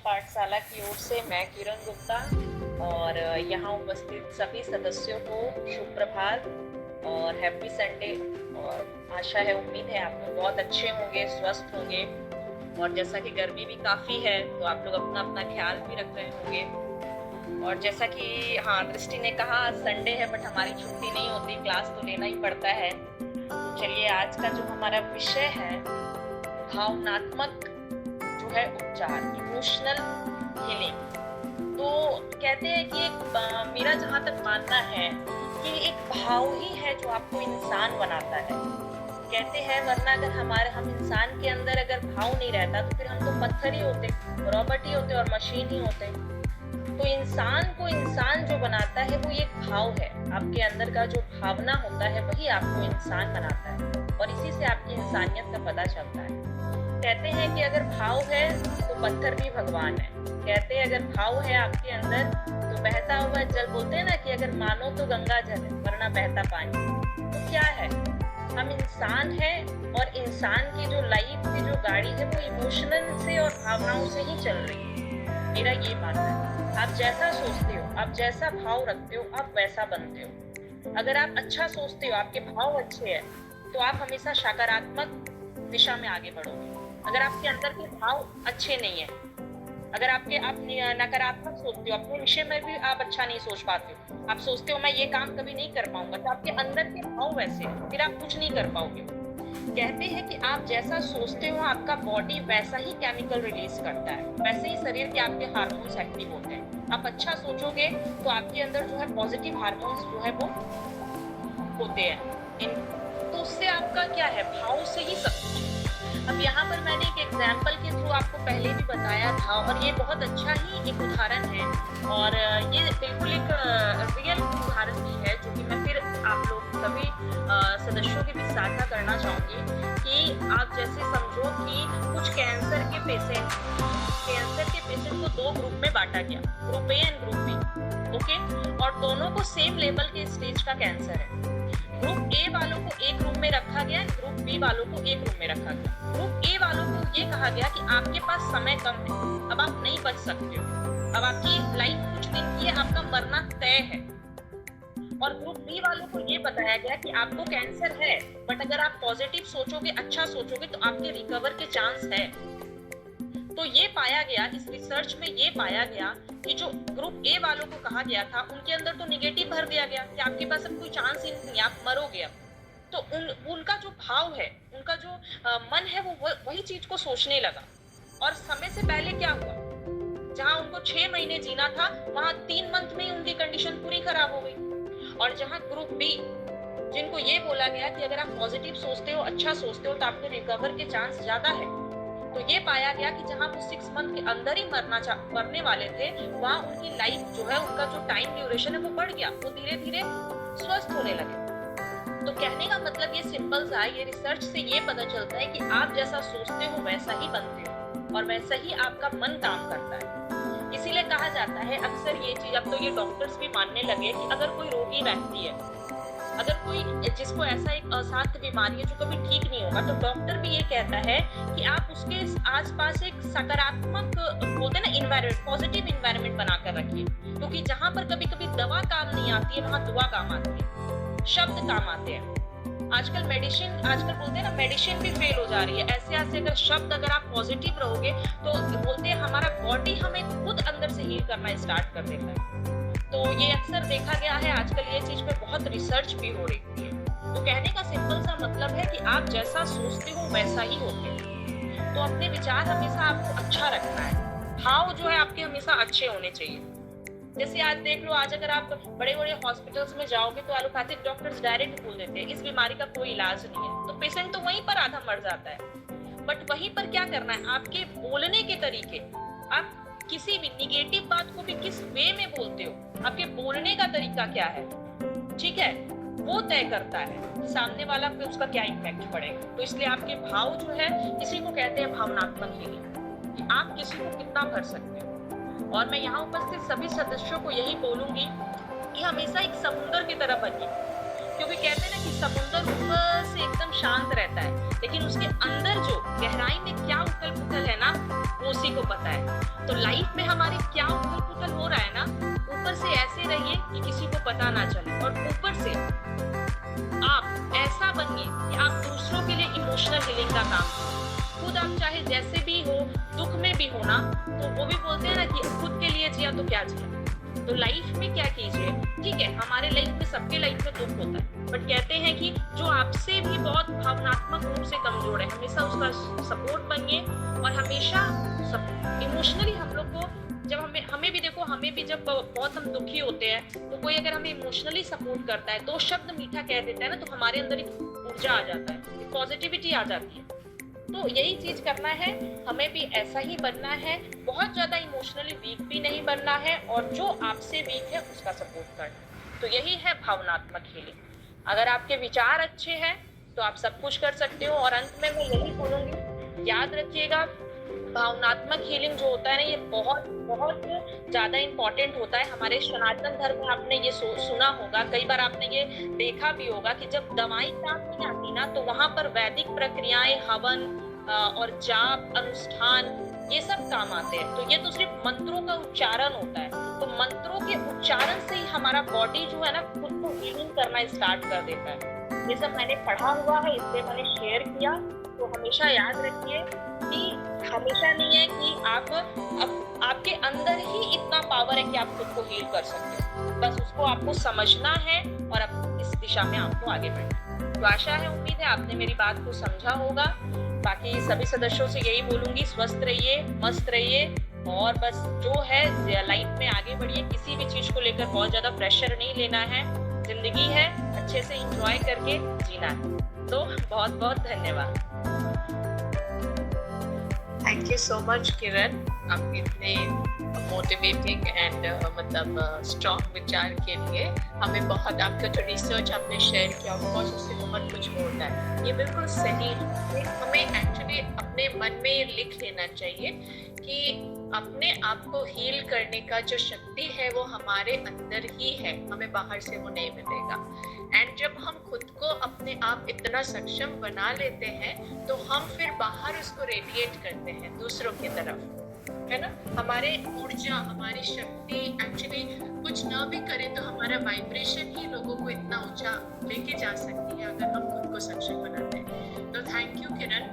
पाठशाला की ओर से मैं किरण गुप्ता और यहाँ उपस्थित सभी सदस्यों को शुभ प्रभात और हैप्पी संडे। और आशा है, उम्मीद है आप लोग बहुत अच्छे होंगे, स्वस्थ होंगे। और जैसा कि गर्मी भी काफ़ी है तो आप लोग अपना अपना ख्याल भी रख रहे होंगे। और जैसा कि दृष्टि ने कहा, आज संडे है बट हमारी छुट्टी नहीं होती, क्लास तो लेना ही पड़ता है। तो चलिए, आज का जो हमारा विषय है भावनात्मक जो है उपचार, इमोशनल हीलिंग। तो कहते हैं कि मेरा जहाँ तक मानना है कि एक भाव ही है जो आपको इंसान बनाता है। कहते हैं वरना अगर हम इंसान के अंदर अगर भाव नहीं रहता तो फिर हम तो पत्थर ही होते, रोबोट ही होते और मशीन ही होते। तो इंसान को इंसान जो बनाता है वो एक भाव है। आपके अंदर का जो भावना होता है वही आपको इंसान बनाता है और इसी से आपकी इंसानियत का पता चलता है। कहते हैं कि अगर भाव है तो पत्थर भी भगवान है। कहते हैं अगर भाव है आपके अंदर तो बहता हुआ जल, बोलते हैं ना कि अगर मानो तो गंगा जल है वरना बहता पानी। तो क्या है, हम इंसान हैं और इंसान की जो लाइफ की जो गाड़ी है वो इमोशनल से और भावनाओं से ही चल रही है। मेरा ये मानना है, आप जैसा सोचते हो, आप जैसा भाव रखते हो, आप वैसा बनते हो। अगर आप अच्छा सोचते हो, आपके भाव अच्छे हैं तो आप हमेशा सकारात्मक दिशा में आगे बढ़ोगे। अगर आपके अंदर के भाव अच्छे नहीं है, अगर आप नकारात्मक सोचते हो, अपने विषय में भी आप अच्छा नहीं सोच पाते हो, आप सोचते हो मैं ये काम कभी नहीं कर पाऊंगा, तो आपके अंदर के भाव वैसे हैं, फिर आप कुछ नहीं कर पाओगे। कहते हैं कि आप जैसा सोचते हो आपका बॉडी वैसा ही केमिकल रिलीज करता है, वैसे ही शरीर के आपके हार्मोन्स एक्टिव होते हैं। आप अच्छा सोचोगे तो आपके अंदर जो है पॉजिटिव हार्मोन्स जो है वो होते हैं। तो उससे आपका क्या है, भाव से ही सब कुछ। अब यहाँ पर मैंने एक एग्जाम्पल के थ्रू आपको पहले भी बताया था और ये बहुत अच्छा ही एक उदाहरण है और ये बिल्कुल एक रियल उदाहरण भी है जो कि मैं फिर आप लोग सभी सदस्यों के बीच साझा करना चाहूंगी। कि आप जैसे समझो कि कुछ कैंसर के पेशेंट को दो ग्रुप में बांटा गया, group A and group B. Okay, और दोनों को सेम लेवल के स्टेज का कैंसर है। ग्रुप ए वालों को एक रूम में रखा गया, ग्रुप बी वालों को एक रूम में रखा गया। ग्रुप ए वालों को ये कहा गया कि आपके पास समय कम है, अब आप नहीं बच सकते हो, अब आपकी लाइफ कुछ दिन की है, आपका मरना तय है। और ग्रुप बी वालों को ये बताया गया कि आपको कैंसर है बट अगर आप पॉजिटिव सोचोगे, अच्छा सोचोगे तो आपके रिकवर के चांस है। तो ये पाया गया, इस रिसर्च में ये पाया गया कि जो ग्रुप ए वालों को कहा गया था उनके अंदर तो निगेटिव भर दिया गया कि आपके पास अब कोई चांस ही नहीं, आप मरोगे अब। तो उनका जो भाव है, उनका जो मन है वो वही चीज को सोचने लगा। और समय से पहले क्या हुआ, जहां उनको 6 महीने जीना था वहां 3 मंथ में ही उनकी कंडीशन पूरी खराब हो गई। और जहां ग्रुप बी, जिनको ये बोला गया कि अगर आप पॉजिटिव सोचते हो, अच्छा सोचते हो तो आपके रिकवर के चांस ज्यादा है, तो ये पाया गया कि जहां वो 6 मंथ के अंदर ही मरने वाले थे वहां उनकी लाइफ जो है, उनका जो टाइम ड्यूरेशन है वो बढ़ गया, वो धीरे धीरे स्वस्थ होने लगे। तो कहने का मतलब ये सिंपल सा है, ये रिसर्च से ये पता चलता है कि आप जैसा सोचते हो वैसा ही बनते हो और वैसा ही आपका मन काम करता है। इसीलिए कहा जाता है अक्सर ये चीज, अब तो ये डॉक्टर्स भी मानने लगे कि अगर कोई रोगी व्यक्ति है, अगर कोई जिसको ऐसा एक असाध्य बीमारी है जो कभी ठीक नहीं होगा, तो डॉक्टर भी ये कहता है कि आप उसके आसपास एक सकारात्मक, बोलते हैं ना, इन्वायरमेंट, पॉजिटिव इन्वायरमेंट बनाकर रखिए। क्योंकि जहां पर कभी कभी दवा काम नहीं आती है वहां दुआ काम आती है, शब्द काम आते हैं। आजकल बोलते हैं ना, मेडिसिन भी फेल हो जा रही है। ऐसे अगर शब्द अगर आप पॉजिटिव रहोगे तो बोलते हैं हमारा बॉडी हमें खुद अंदर से हील करना स्टार्ट कर देता है। तो ये अक्सर देखा गया है, आजकल ये चीज पे बहुत रिसर्च भी हो रही है। तो कहने का सिंपल सा मतलब है कि आप जैसा सोचते हो वैसा ही होते हो। तो अपने विचार हमेशा आपको अच्छा रखना है, भाव जो है आपके हमेशा अच्छे होने चाहिए। जैसे आज देख लो, आज अगर आप बड़े बड़े हॉस्पिटल्स में जाओगे तो एलोपैथिक डॉक्टर्स डायरेक्ट बोल देते हैं इस बीमारी का कोई इलाज नहीं है, तो पेशेंट तो वहीं पर आधा मर जाता है। बट वहीं पर क्या करना है, आपके बोलने के तरीके, आप किसी भी निगेटिव बात को भी किस वे में बोलते हो, आपके बोलने का तरीका क्या है, ठीक है, वो तय करता है कि सामने वाला पे उसका क्या इम्पैक्ट पड़ेगा। तो इसलिए आपके भाव जो है, इसी को कहते हैं भावनात्मक हीलिंग, कि आप किसी को कितना भर सकते हो। और मैं यहाँ उपस्थित सभी सदस्यों को यही बोलूंगी कि हमेशा एक समुंदर की तरह बनिए। क्योंकि कहते हैं ना कि समुंदर ऊपर से एकदम शांत रहता है, लेकिन उसके अंदर जो गहराई में क्या उथल-पुथल है ना, वो उसी को पता है। तो लाइफ में हमारी क्या उथल-पुथल हो रहा है ना, ऊपर से ऐसे रहिए कि किसी को पता ना चले, और ऊपर से आप ऐसा बनिए कि आप दूसरों के लिए इमोशनल हीलिंग का काम करें। खुद आप चाहे जैसे भी हो, दुख में भी हो ना, तो वो भी बोलते हैं ना कि खुद के लिए जिया तो क्या जिया। तो लाइफ में क्या कीजिए, ठीक है, हमारे लाइफ में, सबके लाइफ में दुख होता है, बट कहते हैं कि जो आपसे भी बहुत भावनात्मक रूप से कमजोर है, हमेशा उसका सपोर्ट बनिए, और हमेशा इमोशनली हम लोग को, जब हमें भी देखो, हमें भी जब बहुत हम दुखी होते हैं, तो कोई अगर हमें इमोशनली सपोर्ट करता है, 2 शब्द मीठा कह देता है ना, तो हमारे अंदर एक ऊर्जा आ जाता है, पॉजिटिविटी आ जाती है। तो यही चीज करना है, हमें भी ऐसा ही बनना है, बहुत ज्यादा इमोशनली वीक भी नहीं बनना है, और जो आपसे वीक है उसका सपोर्ट करना। तो यही है भावनात्मक हीलिंग। अगर आपके विचार अच्छे हैं तो आप सब कुछ कर सकते हो। और अंत में मैं यही बोलूंगी, याद रखिएगा, भावनात्मक हीलिंग जो होता है ना, ये बहुत बहुत ज्यादा इम्पोर्टेंट होता है। हमारे सनातन धर्म में आपने ये सुना होगा, कई बार आपने ये देखा भी होगा कि जब दवाई काम नहीं आती ना, तो वहां पर वैदिक प्रक्रियाएं, हवन और जाप, अनुष्ठान, ये सब काम आते हैं। तो ये तो सिर्फ मंत्रों का उच्चारण होता है। तो मंत्रों के उच्चारण से ही हमारा बॉडी जो है ना, खुद को हीलिंग करना स्टार्ट कर देता है। ये सब मैंने पढ़ा हुआ है, इसलिए मैंने शेयर किया। तो हमेशा याद रखिए कि हमेशा नहीं है कि आपके अंदर ही इतना पावर है कि आप खुद को हील कर सकते हो। बस उसको आपको समझना है, और अब इस दिशा में आपको आगे बढ़ना है। तो आशा है, उम्मीद है आपने मेरी बात को समझा होगा। बाकी सभी सदस्यों से यही बोलूंगी, स्वस्थ रहिए, मस्त रहिए, और बस जो है लाइफ में आगे बढ़िए। किसी भी चीज को लेकर बहुत ज्यादा प्रेशर नहीं लेना है, जिंदगी है, अच्छे से एंजॉय करके जीना है। तो बहुत बहुत धन्यवाद। थैंक यू सो मच किरण, आपके इतने मोटिवेटिंग एंड मतलब स्ट्रॉन्ग विचार के लिए। हमें बहुत, आपका जो रिसर्च आपने शेयर किया, ऑफकोर्स उससे बहुत कुछ होता है, ये बिल्कुल सही है। हमें एक्चुअली अपने मन में ये लिख लेना चाहिए कि अपने आप को हील करने का जो शक्ति है वो हमारे अंदर ही है, हमें बाहर से वो नहीं मिलेगा। एंड जब हम खुद को अपने आप इतना सक्षम बना लेते हैं, तो हम फिर बाहर उसको रेडिएट करते हैं दूसरों की तरफ, है ना। हमारे ऊर्जा, हमारी शक्ति एक्चुअली कुछ ना भी करें तो हमारा वाइब्रेशन ही लोगों को इतना ऊंचा लेके जा सकती है, अगर हम खुद को सक्षम बनाते हैं। तो थैंक यू किरण।